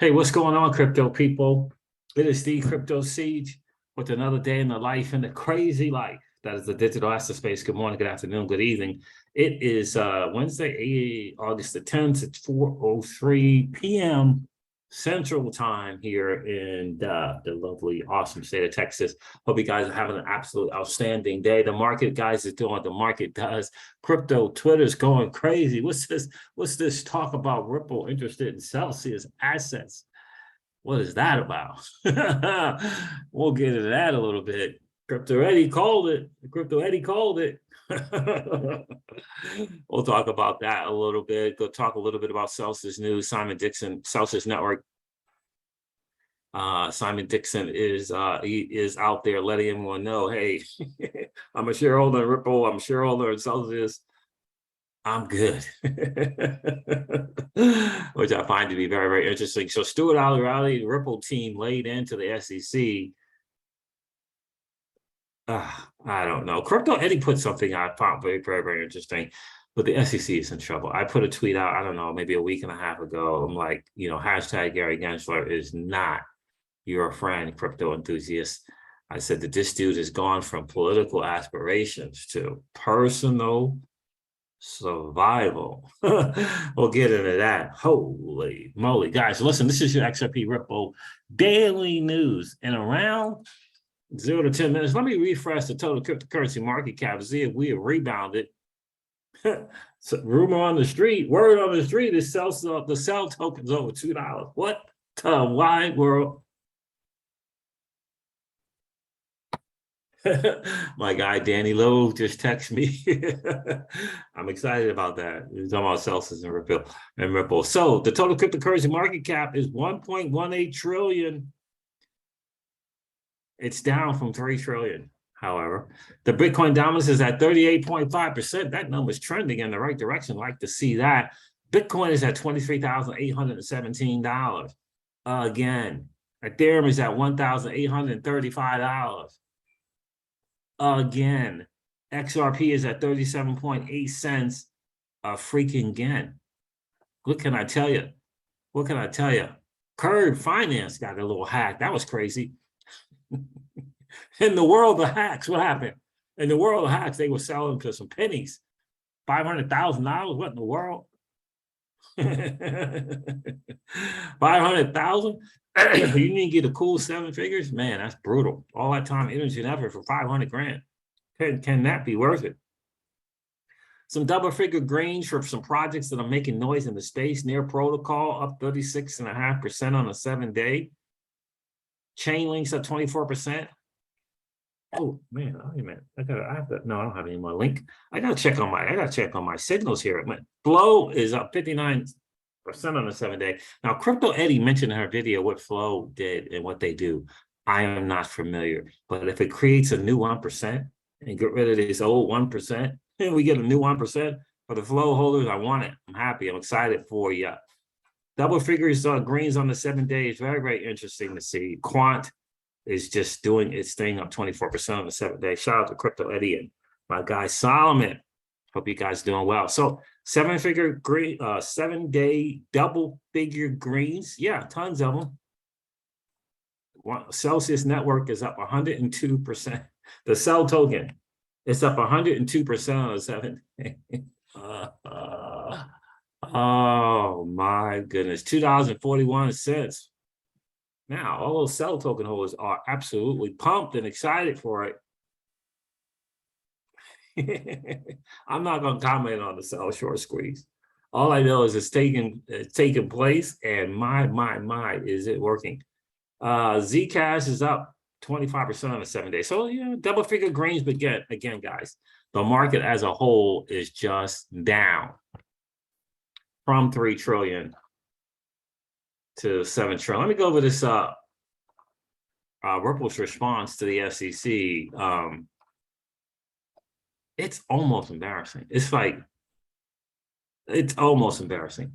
Hey, what's going on, crypto people? It is the Crypto Siege with another day in the life and the crazy life that is the digital asset space. Good morning, good afternoon, good evening. It is Wednesday, August the 10th. It's 4:03 p.m. Central Time here in the lovely, awesome state of Texas. Hope you guys are having an absolute outstanding day. The market, guys, is doing what the market does. Crypto Twitter's going crazy. What's this? What's this talk about Ripple interested in Celsius assets? What is that about? We'll get into that a little bit. Crypto Eddie called it. Crypto Eddie called it. We'll talk about that a little bit. Go talk a little bit about Celsius news. Simon Dixon, Celsius Network. Simon Dixon is he is out there letting everyone know, hey, I'm a shareholder in Ripple. I'm a shareholder in Celsius. I'm good, which I find to be very, very interesting. So Stuart Ali, the Ripple team laid into the SEC. I don't know. Crypto Eddie put something I found very, very, very interesting, but the SEC is in trouble. I put a tweet out, I don't know, maybe a week and a half ago. I'm like, hashtag Gary Gensler is not your friend, crypto enthusiast. I said that this dude has gone from political aspirations to personal survival. We'll get into that. Holy moly, guys, listen, this is your XRP Ripple daily news. In around 0 to 10 minutes, let me refresh the total cryptocurrency market cap, see if we have rebounded. So rumor on the street, word on the street is the sell token's over $2. What the wide world? My guy Danny Lowe just texted me. I'm excited about that. He's talking about Celsius and Ripple. So the total cryptocurrency market cap is 1.18 trillion. It's down from 3 trillion. However, the Bitcoin dominance is at 38.5%. That number is trending in the right direction. Like to see that. Bitcoin is at $23,817. Again, Ethereum is at $1,835. Again, XRP is at 37.8 cents a freaking again. What can I tell you? What can I tell you? Curve Finance got a little hack. That was crazy. In the world of hacks, what happened? In the world of hacks, they were selling for some pennies. $500,000? What in the world? 500,000? You didn't get a cool 7 figures? Man, that's brutal. All that time, energy, and effort for 500 grand. Can that be worth it? Some double figure gains for some projects that are making noise in the space. Near Protocol up 36.5% on a 7-day. Chainlink's up 24%. Oh man, I don't have any more link. I gotta check on my signals here. Flow is up 59% on the 7-day. Now, Crypto Eddie mentioned in her video what Flow did and what they do. I am not familiar, but if it creates a new 1% and get rid of this old 1%, and we get a new 1% for the Flow holders, I want it. I'm happy. I'm excited for you. Double figures greens on the 7 days. Very, very interesting to see. Quant is just doing its thing up 24% on the 7-day. Shout out to Crypto Eddie and my guy Solomon. Hope you guys doing well. So 7-figure green, 7-day double figure greens. Yeah, tons of them. Celsius Network is up 102%. The Cell token is up 102% on the 7-day. Oh my goodness, $2.41. Now, all those Cell token holders are absolutely pumped and excited for it. I'm not going to comment on the Cell short squeeze. All I know is it's taking place, and my, is it working? Zcash is up 25% on the 7-day. So, double figure greens, but again, guys, the market as a whole is just down from 3 trillion to 7 trillion. Let me go over this Ripple's response to the SEC. It's almost embarrassing. It's almost embarrassing.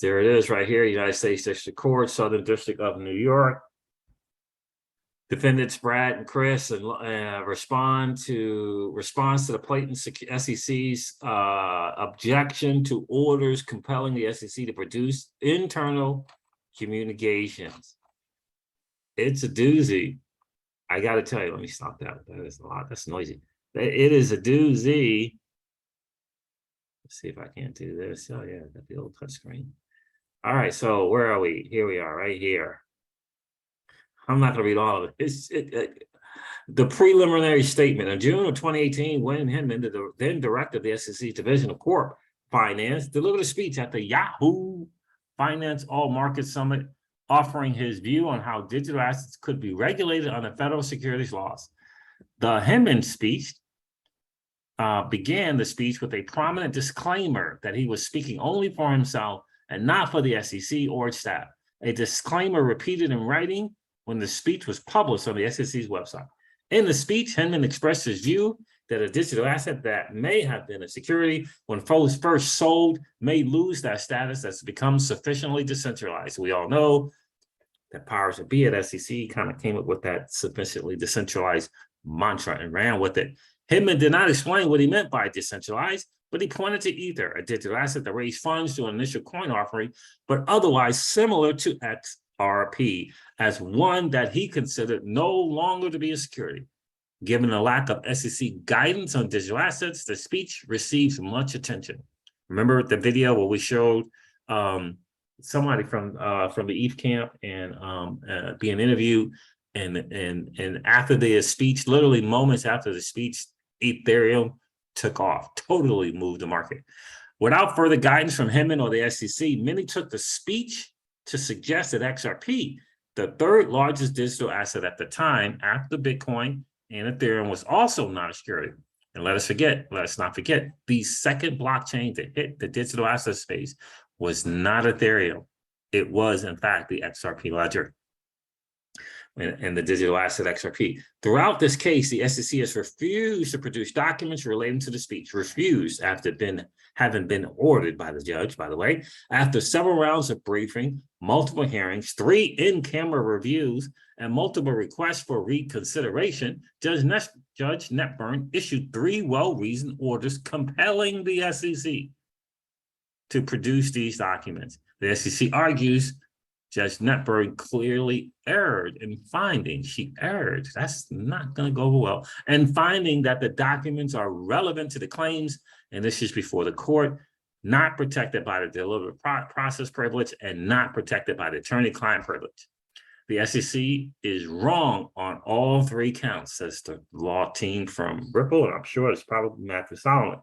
There it is right here, United States District Court, Southern District of New York. Defendants Brad and Chris response to the blatant SEC's objection to orders compelling the SEC to produce internal communications. It's a doozy. I got to tell you, let me stop that. That is a lot. That's noisy. It is a doozy. Let's see if I can't do this. Oh, yeah, got the old touch screen. All right, so where are we? Here we are, right here. I'm not going to read all of it. The preliminary statement. In June of 2018, Wayne Hinman, the then director of the SEC Division of Corp Finance, delivered a speech at the Yahoo Finance All Market Summit, offering his view on how digital assets could be regulated under federal securities laws. The Hinman speech began the speech with a prominent disclaimer that he was speaking only for himself and not for the SEC or its staff. A disclaimer repeated in writing when the speech was published on the SEC's website. In the speech, Hinman expressed his view that a digital asset that may have been a security when first sold may lose that status as it becomes sufficiently decentralized. We all know that powers that be at SEC kind of came up with that sufficiently decentralized mantra and ran with it. Hinman did not explain what he meant by decentralized, but he pointed to Ether, a digital asset that raised funds through an initial coin offering, but otherwise similar to XRP, as one that he considered no longer to be a security. Given the lack of SEC guidance on digital assets, the speech received much attention. Remember the video where we showed somebody from the ETH camp and being interviewed, and after their speech, literally moments after the speech, Ethereum took off, totally moved the market. Without further guidance from Hinman or the SEC, many took the speech to suggest that XRP, the third largest digital asset at the time after Bitcoin and Ethereum, was also not a security. And let us not forget, the second blockchain to hit the digital asset space was not Ethereum. It was, in fact, the XRP ledger and the digital asset XRP. Throughout this case, the SEC has refused to produce documents relating to the speech, refused after having been ordered by the judge, by the way. After several rounds of briefing, multiple hearings, 3 in-camera reviews, and multiple requests for reconsideration, Judge Netburn issued 3 well-reasoned orders compelling the SEC to produce these documents. The SEC argues Judge Netburn clearly erred in finding, she erred, that's not going to go over well, and finding that the documents are relevant to the claims and issues before the court, not protected by the deliberative process privilege and not protected by the attorney-client privilege. The SEC is wrong on all 3 counts, says the law team from Ripple, and I'm sure it's probably Matthew Solomon.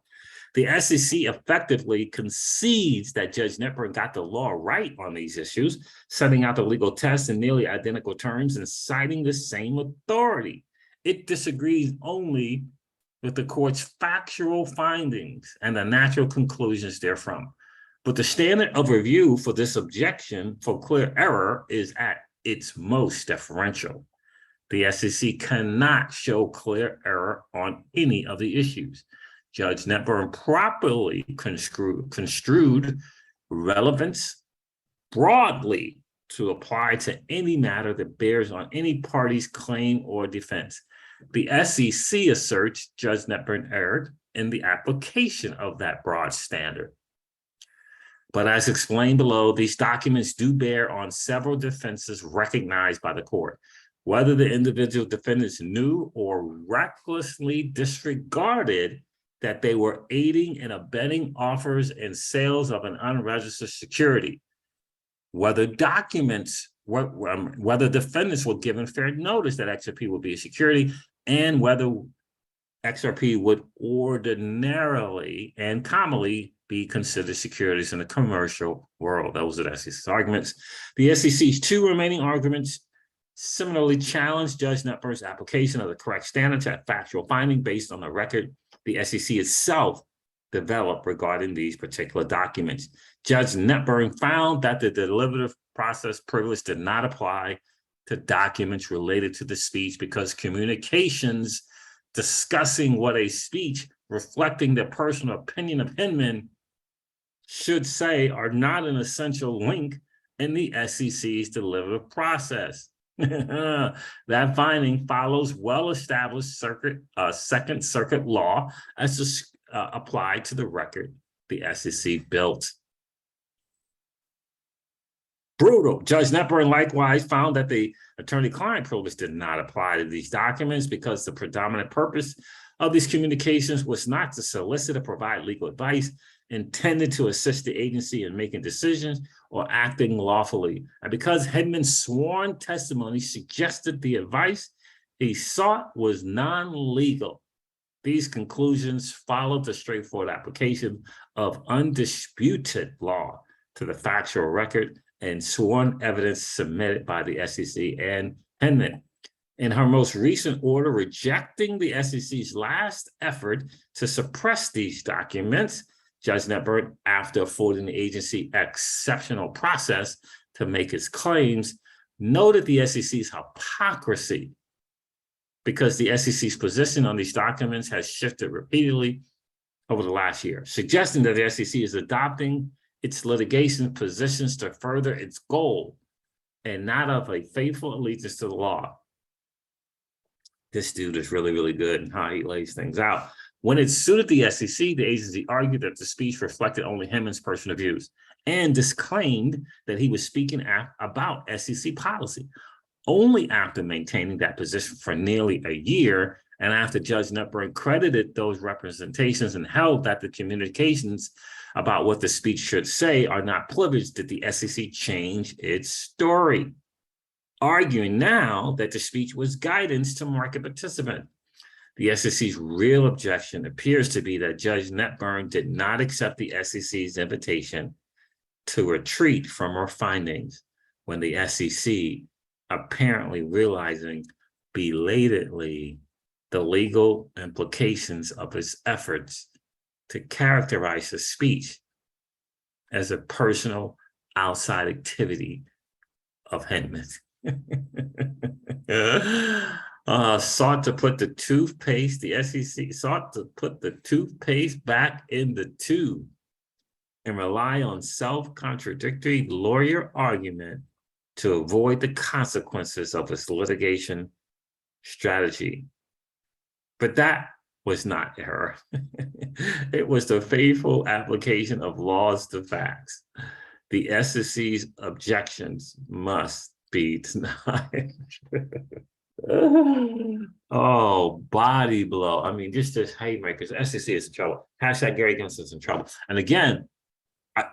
The SEC effectively concedes that Judge Netburn got the law right on these issues, setting out the legal tests in nearly identical terms and citing the same authority. It disagrees only with the court's factual findings and the natural conclusions therefrom. But the standard of review for this objection for clear error is at its most deferential. The SEC cannot show clear error on any of the issues. Judge Netburn properly construed relevance broadly to apply to any matter that bears on any party's claim or defense. The SEC asserts Judge Netburn erred in the application of that broad standard. But as explained below, these documents do bear on several defenses recognized by the court. Whether the individual defendants knew or recklessly disregarded that they were aiding and abetting offers and sales of an unregistered security, whether defendants were given fair notice that XRP would be a security, and whether XRP would ordinarily and commonly be considered securities in the commercial world. Those are the SEC's arguments. The SEC's 2 remaining arguments similarly challenge Judge Netburn's application of the correct standard to factual finding based on the record the SEC itself developed regarding these particular documents. Judge Netburn found that the deliberative process privilege did not apply to documents related to the speech because communications discussing what a speech reflecting the personal opinion of Hinman should say are not an essential link in the SEC's deliberative process. That finding follows well-established Second Circuit law as applied to the record the SEC built. Brutal. Judge Netburn likewise found that the attorney-client privilege did not apply to these documents because the predominant purpose of these communications was not to solicit or provide legal advice intended to assist the agency in making decisions or acting lawfully. And because Hedman's sworn testimony suggested the advice he sought was non-legal, these conclusions followed the straightforward application of undisputed law to the factual record and sworn evidence submitted by the SEC and Hedman. In her most recent order rejecting the SEC's last effort to suppress these documents, Judge Netburn, after affording the agency exceptional process to make its claims, noted the SEC's hypocrisy because the SEC's position on these documents has shifted repeatedly over the last year, suggesting that the SEC is adopting its litigation positions to further its goal and not of a faithful allegiance to the law. This dude is really, really good in how he lays things out. When it suited the SEC, the agency argued that the speech reflected only Hedman's personal views and disclaimed that he was speaking about SEC policy. Only after maintaining that position for nearly a year and after Judge Netburn credited those representations and held that the communications about what the speech should say are not privileged did the SEC change its story, arguing now that the speech was guidance to market participants. The SEC's real objection appears to be that Judge Netburn did not accept the SEC's invitation to retreat from her findings when the SEC, apparently realizing belatedly the legal implications of his efforts to characterize his speech as a personal outside activity of Hedman. Sought to put the toothpaste, the SEC sought to put the toothpaste back in the tube and rely on self-contradictory lawyer argument to avoid the consequences of its litigation strategy. But that was not error. It was the faithful application of laws to facts. The SEC's objections must be denied. Oh, body blow. I mean, just haymakers. SEC is in trouble. Hashtag Gary Gensler's in trouble. And again,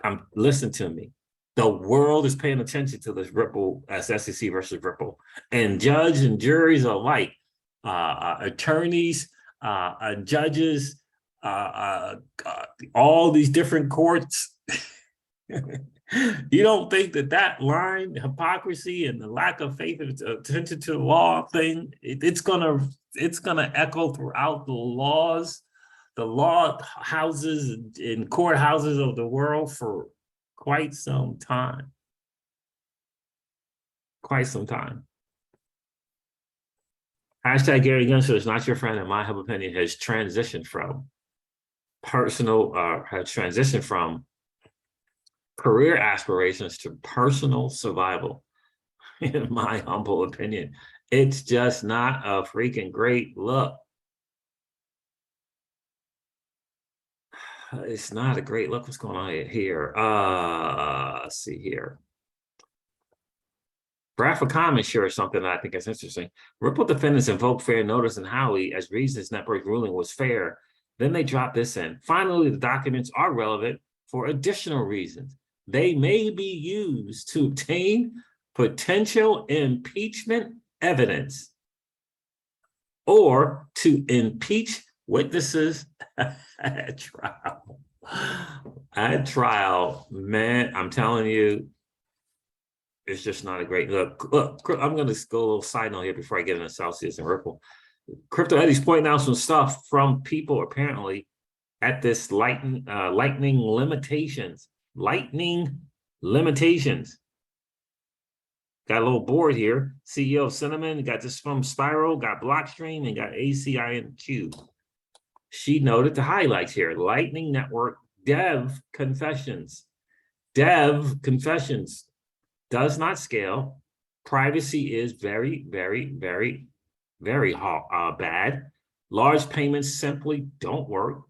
I'm listen to me. The world is paying attention to this Ripple as SEC versus Ripple, and judge and juries alike, attorneys, judges, all these different courts. You don't think that line, hypocrisy and the lack of faith and attention to the law thing, it's gonna echo throughout the law houses and courthouses of the world for quite some time. Quite some time. Hashtag Gary Gensler is not your friend, in my humble opinion, has transitioned from career aspirations to personal survival, in my humble opinion. It's just not a freaking great look. It's not a great look. What's going on here? Let's see here. Bradford comment shares something that I think is interesting. Ripple defendants invoked fair notice and Howey as reasons Network ruling was fair. Then they dropped this in. Finally, the documents are relevant for additional reasons. They may be used to obtain potential impeachment evidence or to impeach witnesses at trial. At trial, man, I'm telling you, it's just not a great look. Look, I'm going to go a little side note here before I get into Celsius and Ripple. Crypto Eddie's pointing out some stuff from people apparently at this lightning limitations. Lightning limitations. Got a little board here. CEO of Cinnamon, got this from Spiral, got Blockstream, and got ACINQ. She noted the highlights here. Lightning Network Dev Confessions. Dev Confessions does not scale. Privacy is very, very, very, very bad. Large payments simply don't work.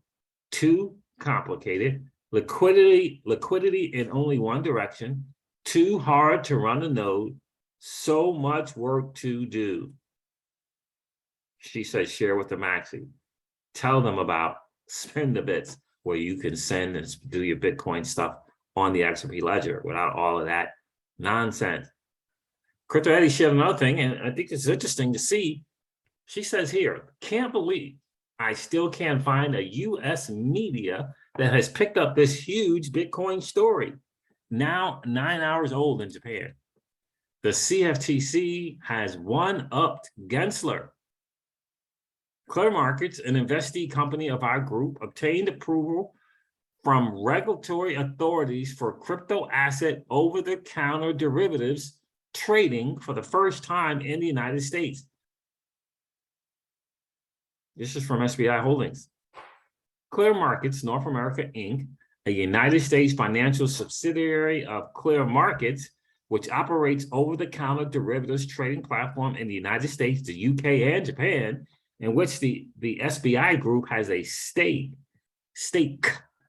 Too complicated. Liquidity in only one direction. Too hard to run a node. So much work to do. She says, share with the maxi. Tell them about Spend the Bits, where you can send and do your Bitcoin stuff on the XRP ledger without all of that nonsense. Crypto Eddie shared another thing, and I think it's interesting to see. She says here, can't believe I still can't find a US media that has picked up this huge Bitcoin story. Now 9 hours old in Japan. The CFTC has one-upped Gensler. Clear Markets, an investee company of our group, obtained approval from regulatory authorities for crypto asset over-the-counter derivatives trading for the first time in the United States. This is from SBI Holdings. Clear Markets North America, Inc., a United States financial subsidiary of Clear Markets, which operates over-the-counter derivatives trading platform in the United States, the UK, and Japan, in which the SBI Group has a stake,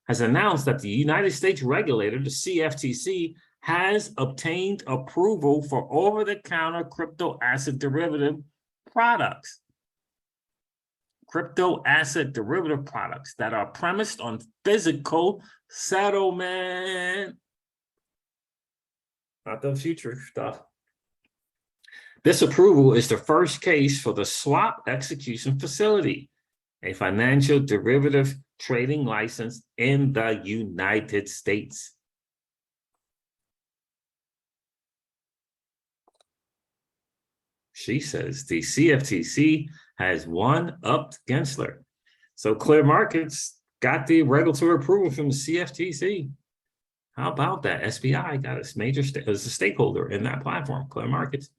has announced that the United States regulator, the CFTC, has obtained approval for over-the-counter crypto asset derivative products. Crypto asset derivative products that are premised on physical settlement. Not the future stuff. This approval is the first case for the swap execution facility, a financial derivative trading license in the United States. She says the CFTC has one-upped Gensler. So Clear Markets got the regulatory approval from the CFTC. How about that? SBI got its major as a stakeholder in that platform, Clear Markets.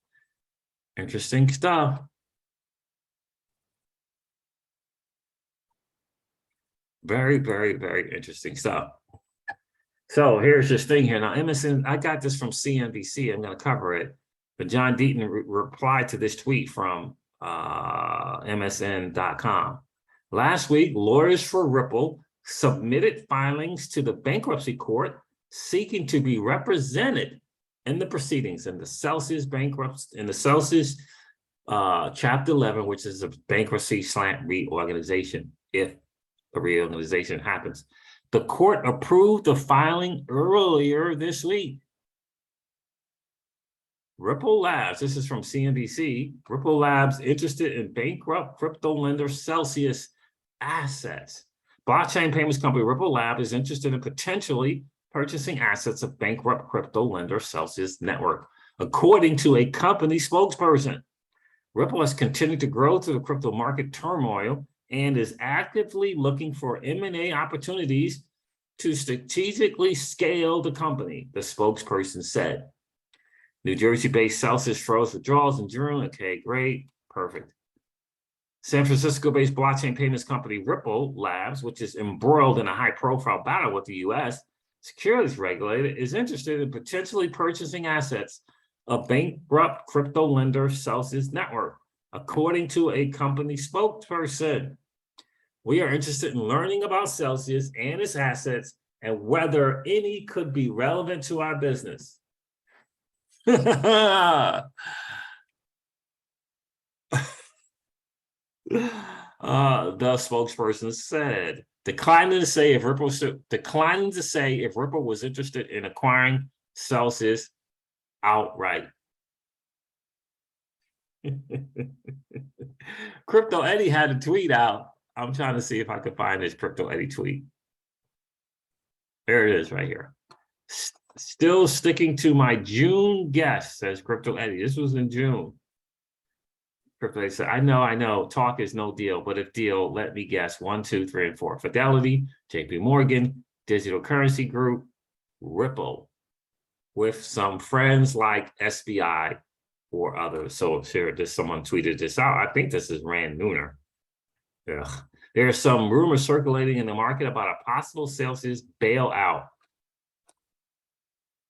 Interesting stuff. Very, very, very interesting stuff. So here's this thing here. Now, MSN, I got this from CNBC. I'm going to cover it. But John Deaton replied to this tweet from MSN.com. Last week, lawyers for Ripple submitted filings to the bankruptcy court seeking to be represented in the proceedings in the Celsius bankruptcy, in the Celsius Chapter 11, which is a bankruptcy slant reorganization, if a reorganization happens. The court approved the filing earlier this week. Ripple Labs, this is from CNBC, Ripple Labs interested in bankrupt crypto lender Celsius assets. Blockchain payments company Ripple Lab is interested in potentially purchasing assets of bankrupt crypto lender Celsius Network, according to a company spokesperson. Ripple has continued to grow through the crypto market turmoil and is actively looking for M&A opportunities to strategically scale the company, the spokesperson said. New Jersey-based Celsius froze withdrawals in June. Okay, great, perfect. San Francisco-based blockchain payments company Ripple Labs, which is embroiled in a high-profile battle with the U.S. securities regulator, is interested in potentially purchasing assets of bankrupt crypto lender Celsius Network, according to a company spokesperson. We are interested in learning about Celsius and its assets and whether any could be relevant to our business. The spokesperson said, declining to say if Ripple was interested in acquiring Celsius outright. Crypto Eddie had a tweet out. I'm trying to see if I can find this Crypto Eddie tweet. There it is right here. Still sticking to my June guess, says Crypto Eddie. This was in June. Crypto Eddie said, I know, talk is no deal, but if deal, let me guess, 1, 2, 3, and 4. Fidelity, JP Morgan, Digital Currency Group, Ripple, with some friends like SBI or others. So here, someone tweeted this out. I think this is Rand Nooner. Ugh. There are some rumors circulating in the market about a possible Celsius bailout.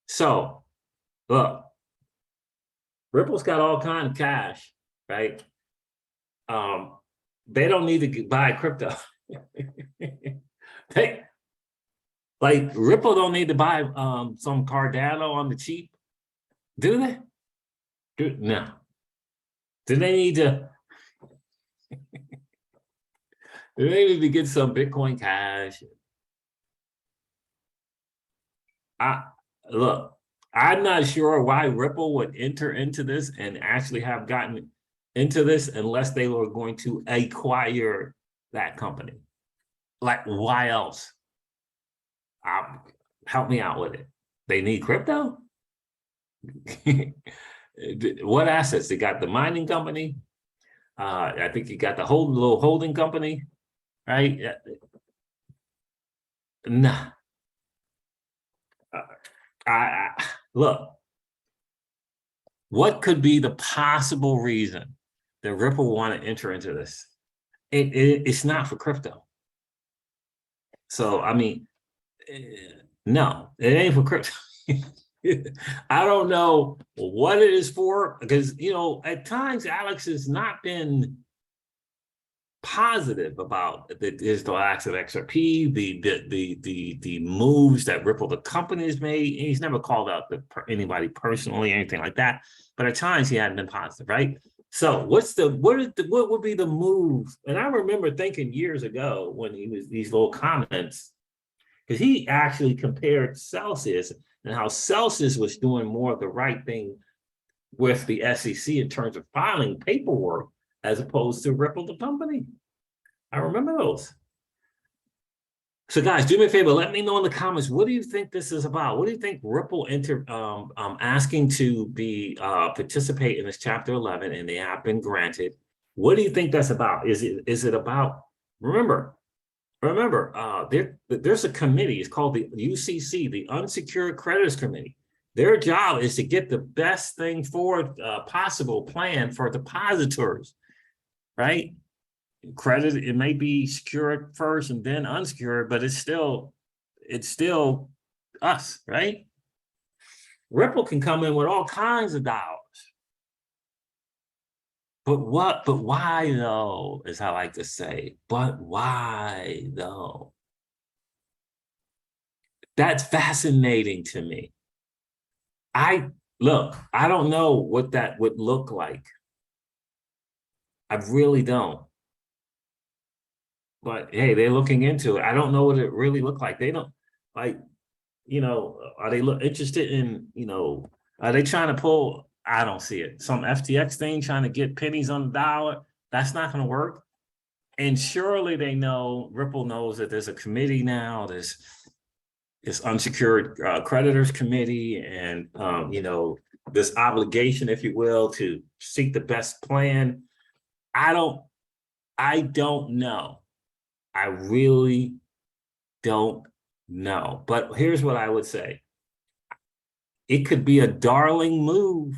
So, look, Ripple's got all kinds of cash, right? They don't need to buy crypto. Ripple don't need to buy some Cardano on the cheap Do they? No. Do they need to? Do they need to get some Bitcoin Cash? I look. I'm not sure why Ripple would enter into this and actually have gotten into this unless they were going to acquire that company. Like, why else? Help me out with it. They need crypto? What assets? They got the mining company. I think you got the whole little holding company, right? Nah. Look. What could be the possible reason that Ripple want to enter into this? It's not for crypto. So I mean, no, it ain't for crypto. I don't know what it is for because at times Alex has not been positive about the digital acts of XRP, the moves that Ripple the company has made. He's never called out anybody personally, anything like that. But at times he hadn't been positive, right? So what would be the move? And I remember thinking years ago when he was these little comments, because he actually compared Celsius and how Celsius was doing more of the right thing with the SEC in terms of filing paperwork as opposed to Ripple the company. I remember those. So guys, do me a favor, let me know in the comments, what do you think this is about? What do you think Ripple asking to be participate in this chapter 11 and they have been granted? What do you think that's about? Is it about, remember, there's a committee, it's called the UCC, the Unsecured Creditors Committee. Their job is to get the best thing forward possible plan for depositors, right? Credit, it may be secured first and then unsecured, but it's still us, right? Ripple can come in with all kinds of dollars. But why though, as I like to say, but why though? That's fascinating to me. I don't know what that would look like. I really don't. But hey, they're looking into it. I don't know what it really looked like. They don't like, are they interested in, are they trying to pull, I don't see it, some FTX thing trying to get pennies on the dollar? That's not going to work. And surely they know, Ripple knows that there's a committee now, this unsecured creditors committee, and this obligation, if you will, to seek the best plan. I don't know. I really don't know. But here's what I would say. It could be a darling move.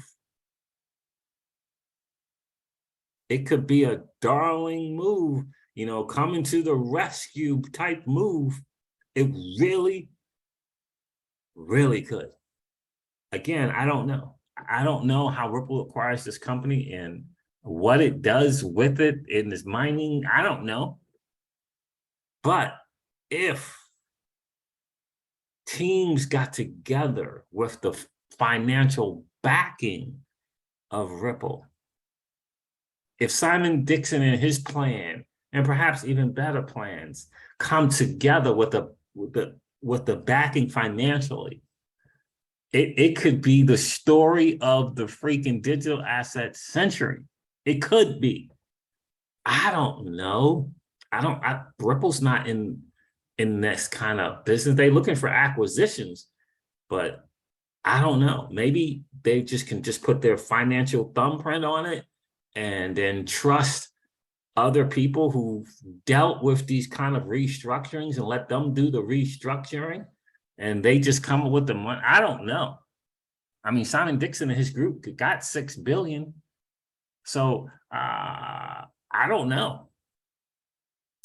It could be a darling move, coming to the rescue type move. It really, really could. Again, I don't know. I don't know how Ripple acquires this company and what it does with it in this mining. I don't know. But if teams got together with the financial backing of Ripple, if Simon Dixon and his plan, and perhaps even better plans, come together with the backing financially, it could be the story of the freaking digital asset century. It could be. I don't know. Ripple's not in this kind of business. They're looking for acquisitions, but I don't know. Maybe they can put their financial thumbprint on it and then trust other people who've dealt with these kind of restructurings and let them do the restructuring, and they just come up with the money. I don't know. I mean, Simon Dixon and his group got $6 billion. So I don't know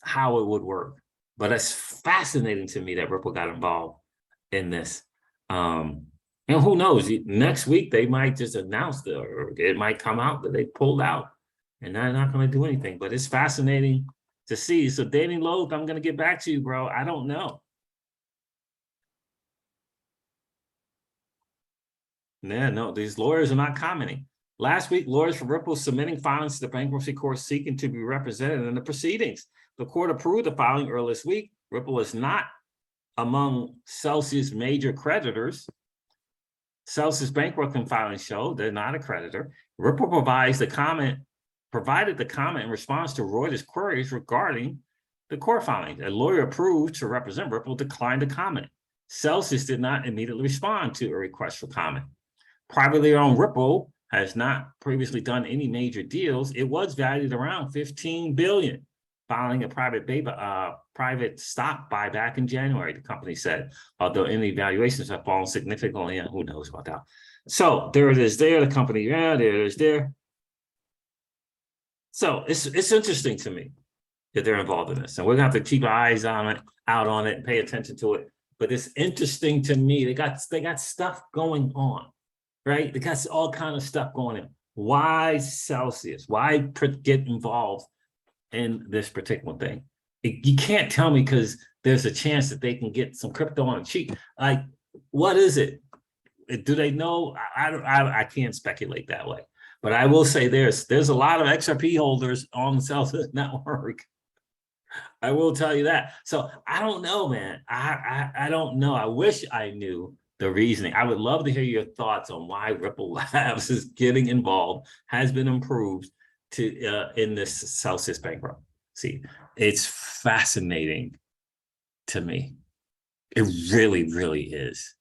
how it would work, but it's fascinating to me that Ripple got involved in this. And who knows, next week they might just announce or it might come out that they pulled out and they're not going to do anything, but it's fascinating to see. So Danny Loth, I'm going to get back to you, bro. I don't know. Yeah, no, these lawyers are not commenting. Last week, lawyers for Ripple submitting filings to the bankruptcy court seeking to be represented in the proceedings. The court approved the filing earlier this week. Ripple is not among Celsius major creditors. Celsius bankruptcy filings show they're not a creditor. Ripple provided the comment in response to Reuters queries regarding the court filing. A lawyer approved to represent Ripple declined to comment. Celsius did not immediately respond to a request for comment. Privately owned Ripple has not previously done any major deals. It was valued around $15 billion, filing a private stock buyback in January, the company said, although any valuations have fallen significantly, and who knows about that. So there it is there, the company, yeah, there it is there. So it's interesting to me that they're involved in this, and we're gonna have to keep our eyes out on it and pay attention to it. But it's interesting to me. They got stuff going on, right? They got all kind of stuff going on. Why Celsius? Why get involved in this particular thing? You can't tell me because there's a chance that they can get some crypto on a cheap. Like, what is it? Do they know? I can't speculate that way. But I will say there's a lot of XRP holders on the Celsius network. I will tell you that. So I don't know, man. I don't know. I wish I knew the reasoning. I would love to hear your thoughts on why Ripple Labs is getting involved, has been improved to in this Celsius bankruptcy. It's fascinating to me. It really, really is.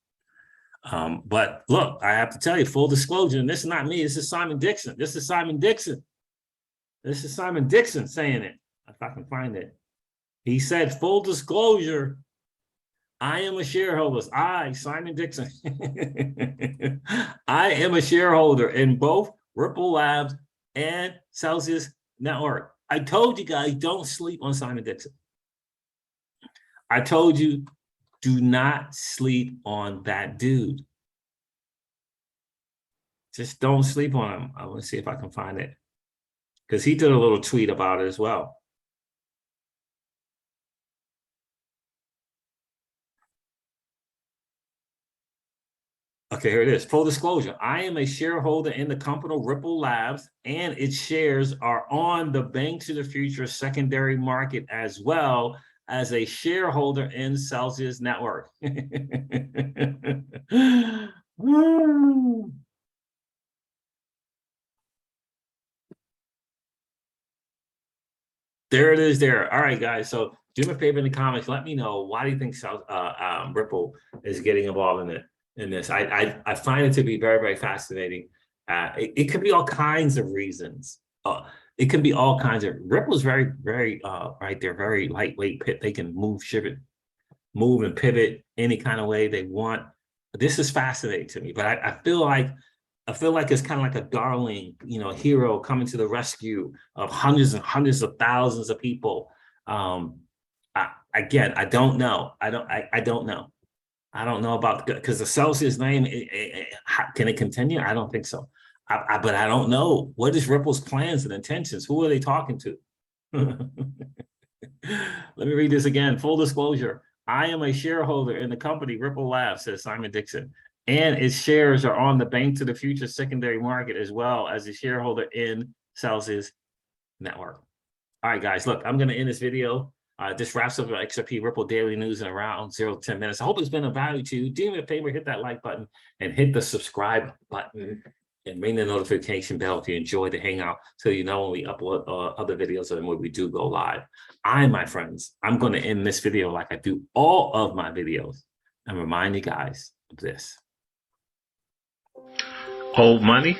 But look, I have to tell you, full disclosure, and this is not me, this is Simon Dixon. This is Simon Dixon saying it, if I can find it. He said, full disclosure, I am a shareholder. Simon Dixon. I am a shareholder in both Ripple Labs and Celsius Network. I told you guys, don't sleep on Simon Dixon. I told you, do not sleep on that dude. Just don't sleep on him. I want to see if I can find it, because he did a little tweet about it as well. Okay, here it is. Full disclosure. I am a shareholder in the company Ripple Labs, and its shares are on the Bank to the Future secondary market, as well as a shareholder in Celsius Network. There it is there. All right, guys. So do me a favor in the comments. Let me know, why do you think Ripple is getting involved in this? I find it to be very, very fascinating. It could be all kinds of reasons. It can be all kinds of. Ripple's very, very right. They're very lightweight. They can move and pivot any kind of way they want. This is fascinating to me. But I feel like it's kind of like a darling, hero coming to the rescue of hundreds and hundreds of thousands of people. Again, I don't know. I don't know. I don't know about, because the Celsius name, can it continue? I don't think so. But I don't know. What is Ripple's plans and intentions? Who are they talking to? Let me read this again. Full disclosure. I am a shareholder in the company Ripple Labs, says Simon Dixon, and its shares are on the Bank to the Future secondary market, as well as a shareholder in Celsius Network. All right, guys, look, I'm going to end this video. This wraps up the XRP Ripple Daily News in around 0 to 10 minutes. I hope it's been of value to you. Do me a favor, hit that like button and hit the subscribe button and ring the notification bell if you enjoy the hangout, so you know when we upload other videos and when we do go live. My friends, I'm going to end this video like I do all of my videos and remind you guys of this. Old money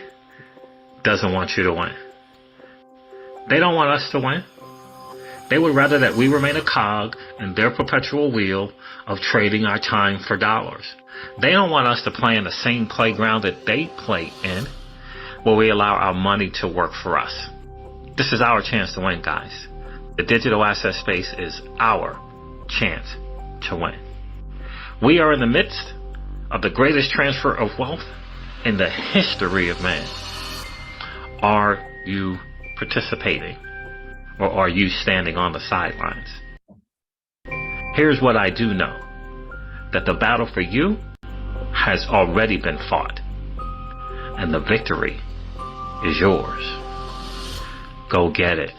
doesn't want you to win. They don't want us to win. They would rather that we remain a cog in their perpetual wheel of trading our time for dollars. They don't want us to play in the same playground that they play in, where we allow our money to work for us. This is our chance to win, guys. The digital asset space is our chance to win. We are in the midst of the greatest transfer of wealth in the history of man. Are you participating? Or are you standing on the sidelines? Here's what I do know. That the battle for you has already been fought. and the victory is yours. Go get it.